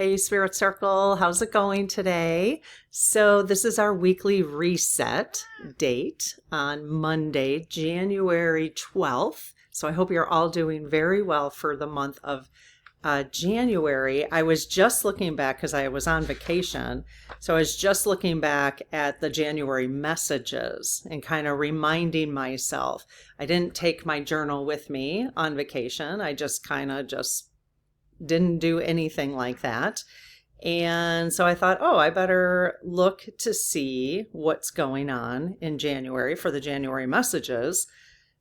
Hey, Spirit Circle, how's it going today? So, this is our weekly reset date on Monday, January 12th. So, I hope you're all doing very well for the month of January. I was just looking back because I was on vacation. So, I was just looking back at the January messages and kind of reminding myself. I didn't take my journal with me on vacation. I just didn't do anything like that. And so I thought, oh, I better look to see what's going on in January for the January messages.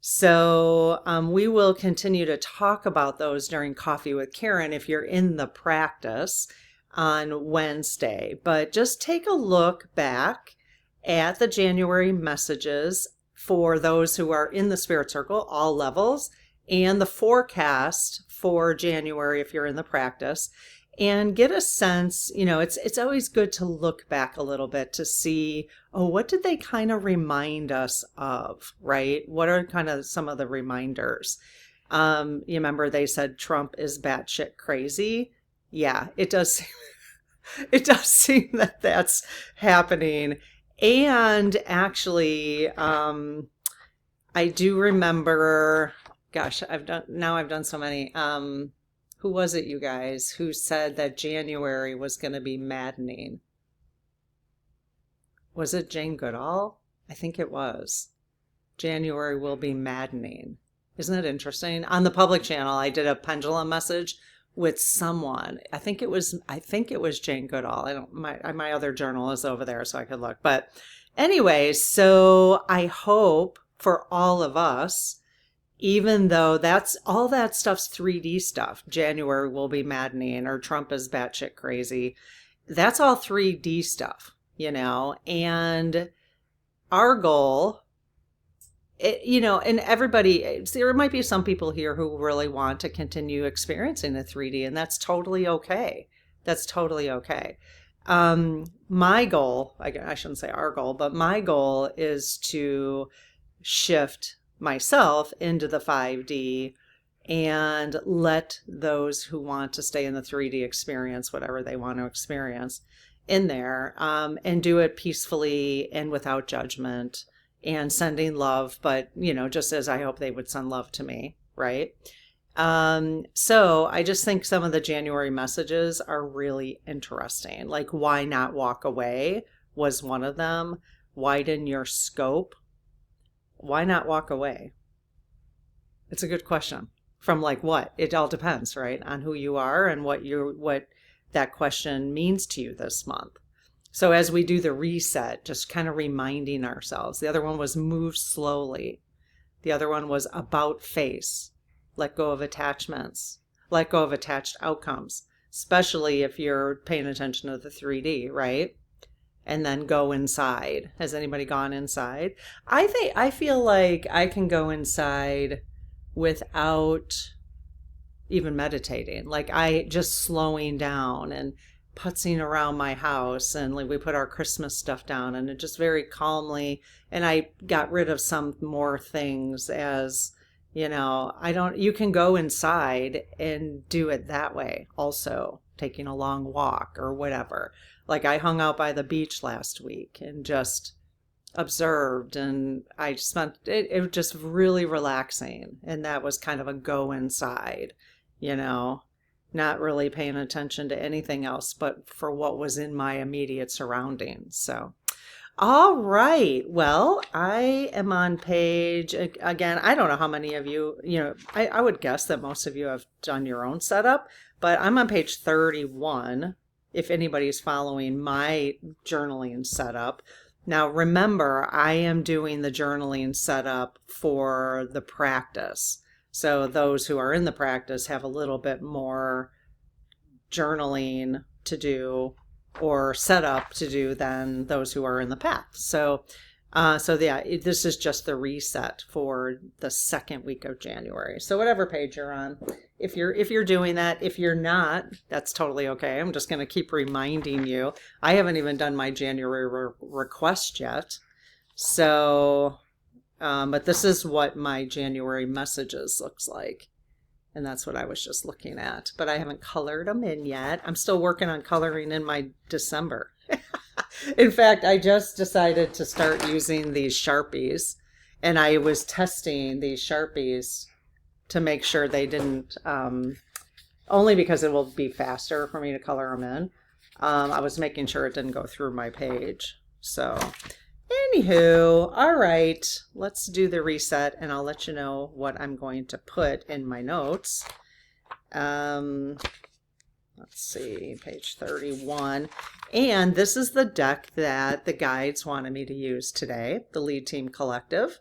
So we will continue to talk about those during Coffee with Karen if you're in the practice on Wednesday. But just take a look back at the January messages for those who are in the Spirit Circle, all levels, and the forecast for January if you're in the practice, and get a sense. It's always good to look back a little bit to see, oh, what did they kind of remind us of, right? What are kind of some of the reminders? You remember they said Trump is batshit crazy? Yeah, it does. It does seem that that's happening. And actually, I do remember. Gosh, I've done so many. Who was it, you guys, who said that January was going to be maddening? Was it Jane Goodall? I think it was. January will be maddening. Isn't it interesting? On the public channel, I did a pendulum message with someone. I think it was Jane Goodall. My other journal is over there so I could look. But anyway, so I hope for all of us, even though that's all that stuff's 3D stuff, January will be maddening or Trump is batshit crazy. That's all 3D stuff, and our goal, and everybody, there might be some people here who really want to continue experiencing the 3D, and that's totally okay. That's totally okay. My goal, I shouldn't say our goal, but my goal is to shift myself into the 5D and let those who want to stay in the 3D experience whatever they want to experience in there, and do it peacefully and without judgment and sending love, but just as I hope they would send love to me, right? So I just think some of the January messages are really interesting. Like, why not walk away was one of them. Widen your scope. Why not walk away? It's a good question. From like what? It all depends, right? On who you are and what that question means to you this month. So as we do the reset, just kind of reminding ourselves. The other one was move slowly. The other one was about face. Let go of attachments. Let go of attached outcomes, especially if you're paying attention to the 3D, right? And then go inside. Has anybody gone inside? I feel like I can go inside without even meditating. Like I just slowing down and putzing around my house, and like we put our Christmas stuff down, and it just very calmly. And I got rid of some more things as you can go inside and do it that way also, taking a long walk or whatever. Like I hung out by the beach last week and just observed, and I spent it was just really relaxing. And that was kind of a go inside, not really paying attention to anything else but for what was in my immediate surroundings. So, all right. Well, I am on page, again, I don't know how many of you, I would guess that most of you have done your own setup, but I'm on page 31. If anybody's following my journaling setup. Now, remember, I am doing the journaling setup for the practice. So those who are in the practice have a little bit more journaling to do or setup to do than those who are in the path. So this is just the reset for the second week of January. So whatever page you're on, if you're doing that, if you're not, that's totally okay. I'm just going to keep reminding you. I haven't even done my January request yet. So, but this is what my January messages looks like. And that's what I was just looking at. But I haven't colored them in yet. I'm still working on coloring in my December. In fact, I just decided to start using these Sharpies. And I was testing these Sharpies to make sure they didn't, only because it will be faster for me to color them in. I was making sure it didn't go through my page. So anywho, all right, let's do the reset and I'll let you know what I'm going to put in my notes. Let's see, page 31. And this is the deck that the guides wanted me to use today, the Lead Team Collective,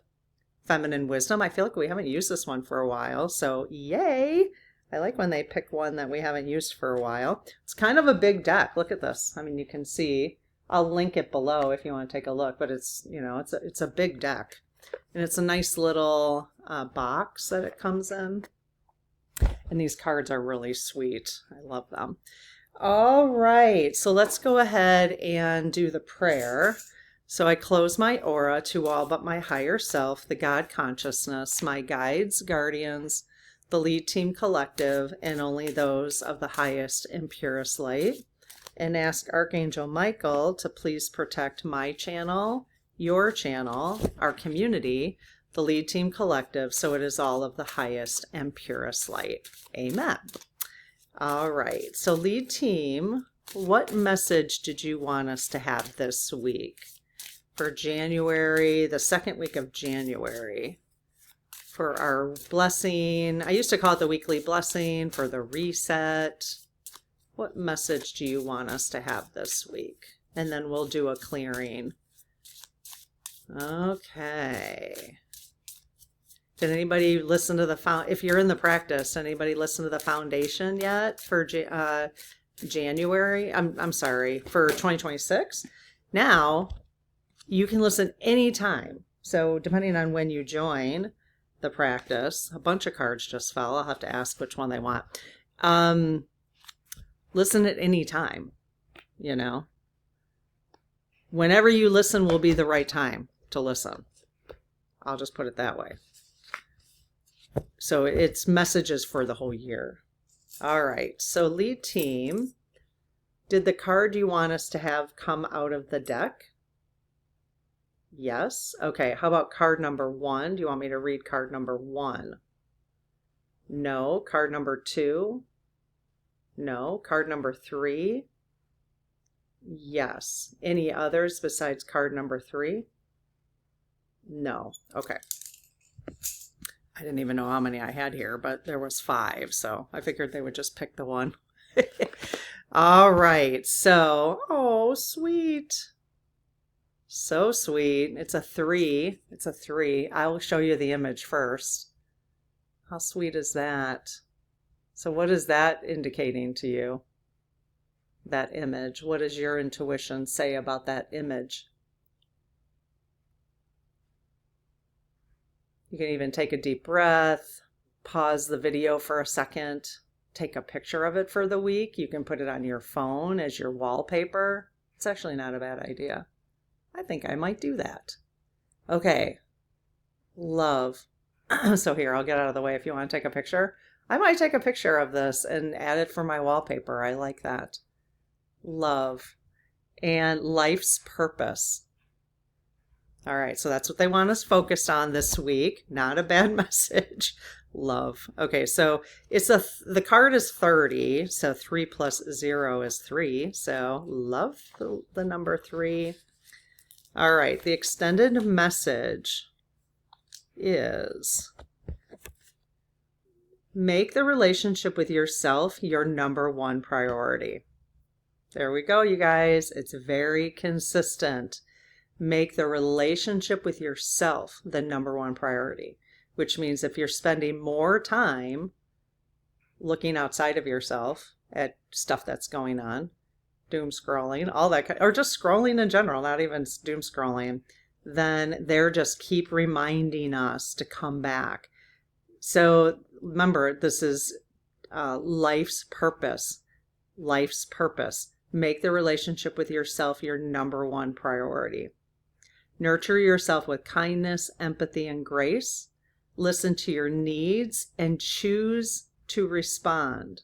Feminine Wisdom. I feel like we haven't used this one for a while, so yay! I like when they pick one that we haven't used for a while. It's kind of a big deck. Look at this. I mean, you can see. I'll link it below if you want to take a look, but it's, you know, it's a big deck. And it's a nice little box that it comes in. And these cards are really sweet. I love them. All right, so let's go ahead and do the prayer. So I close my aura to all but my higher self, the God consciousness, my guides, guardians, the Lead Team Collective, and only those of the highest and purest light. And ask Archangel Michael to please protect my channel, your channel, our community, the Lead Team Collective, so it is all of the highest and purest light. Amen. All right, so Lead Team, what message did you want us to have this week? For January, the second week of January, for our blessing. I used to call it the weekly blessing, for the reset. What message do you want us to have this week? And then we'll do a clearing. Okay. Did anybody listen to if you're in the practice, anybody listen to the foundation yet for January? I'm sorry, for 2026? Now, you can listen anytime. So depending on when you join the practice, a bunch of cards just fell. I'll have to ask which one they want. Listen at any time, you know. Whenever you listen will be the right time to listen. I'll just put it that way. So it's messages for the whole year. All right, so Lead Team, did the card you want us to have come out of the deck? Yes. Okay, how about card number 1? Do you want me to read card number 1? No. Card number 2? No. Card number 3? Yes. Any others besides card number 3? No. Okay. I didn't even know how many I had here, but there was 5, so I figured they would just pick the one. All right, so, oh, sweet. So sweet. It's a 3. It's a 3. I will show you the image first. How sweet is that? So what is that indicating to you? That image. What does your intuition say about that image? You can even take a deep breath, pause the video for a second, take a picture of it for the week. You can put it on your phone as your wallpaper. It's actually not a bad idea. I think I might do that. Okay. Love. So here, I'll get out of the way if you want to take a picture. I might take a picture of this and add it for my wallpaper. I like that. Love. And life's purpose. All right, so that's what they want us focused on this week. Not a bad message. Love. Okay, so the card is 30, so 3 plus 0 is 3. So love the number 3. All right, the extended message is make the relationship with yourself your number 1 priority. There we go, you guys. It's very consistent. Make the relationship with yourself the number 1 priority, which means if you're spending more time looking outside of yourself at stuff that's going on, doom scrolling, all that, or just scrolling in general, not even doom scrolling, then they're just keep reminding us to come back. So remember, this is life's purpose. Life's purpose. Make the relationship with yourself your number 1 priority. Nurture yourself with kindness, empathy, and grace. Listen to your needs and choose to respond.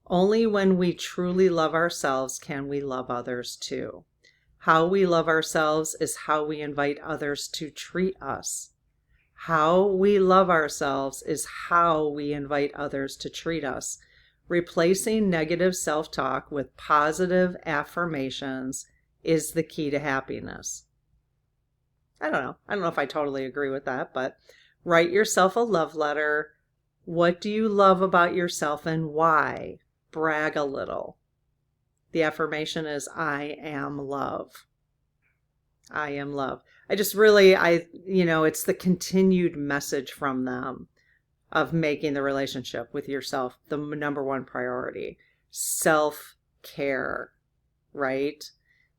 Only when we truly love ourselves can we love others too. How we love ourselves is how we invite others to treat us. How we love ourselves is how we invite others to treat us. Replacing negative self-talk with positive affirmations is the key to happiness. I don't know if I totally agree with that, but write yourself a love letter. What do you love about yourself and why? Brag a little. The affirmation is, I am love. I am love. I just really, it's the continued message from them of making the relationship with yourself the number one priority. Self-care, right?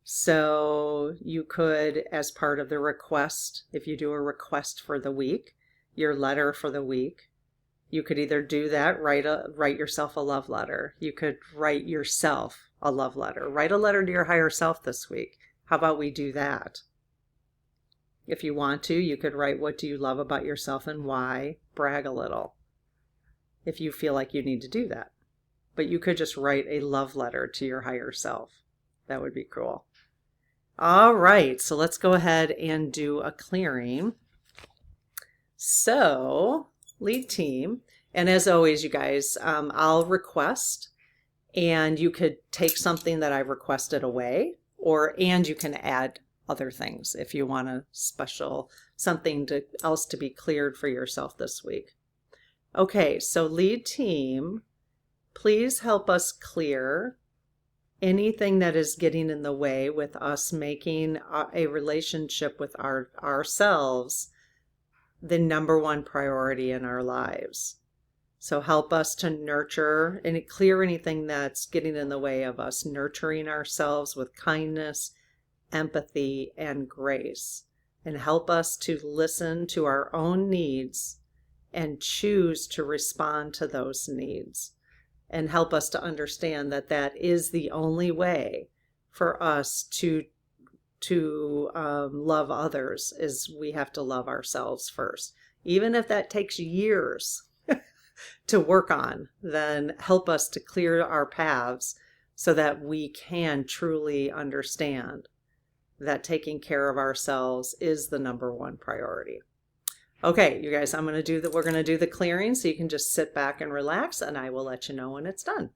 So you could, as part of the request, if you do a request for the week, your letter for the week, you could either do that, write yourself a love letter. You could write yourself a love letter. Write a letter to your higher self this week. How about we do that? If you want to, you could write, what do you love about yourself and why? Brag a little, if you feel like you need to do that. But you could just write a love letter to your higher self. That would be cool. All right, so let's go ahead and do a clearing. So, lead team, and as always, you guys, I'll request, and you could take something that I've requested away, and you can add other things if you want a special something else to be cleared for yourself this week. Okay, so lead team, please help us clear anything that is getting in the way with us making a relationship with ourselves the number one priority in our lives. So help us to nurture and clear anything that's getting in the way of us nurturing ourselves with kindness, empathy, and grace. And help us to listen to our own needs and choose to respond to those needs. And help us to understand that that is the only way for us to love others, is we have to love ourselves first. Even if that takes years to work on, then help us to clear our paths so that we can truly understand that taking care of ourselves is the number one priority. Okay, you guys, we're going to do the clearing, so you can just sit back and relax, and I will let you know when it's done.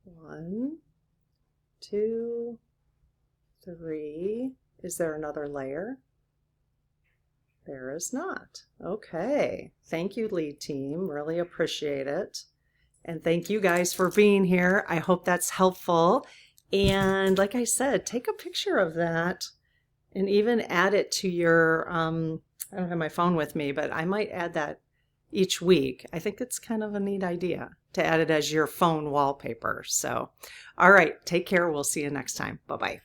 1, 2, 3. Is there another layer? There is not. Okay. Thank you, lead team. Really appreciate it. And thank you guys for being here. I hope that's helpful. And like I said, take a picture of that and even add it to your, I don't have my phone with me, but I might add that each week. I think it's kind of a neat idea to add it as your phone wallpaper. So, all right, take care. We'll see you next time. Bye-bye.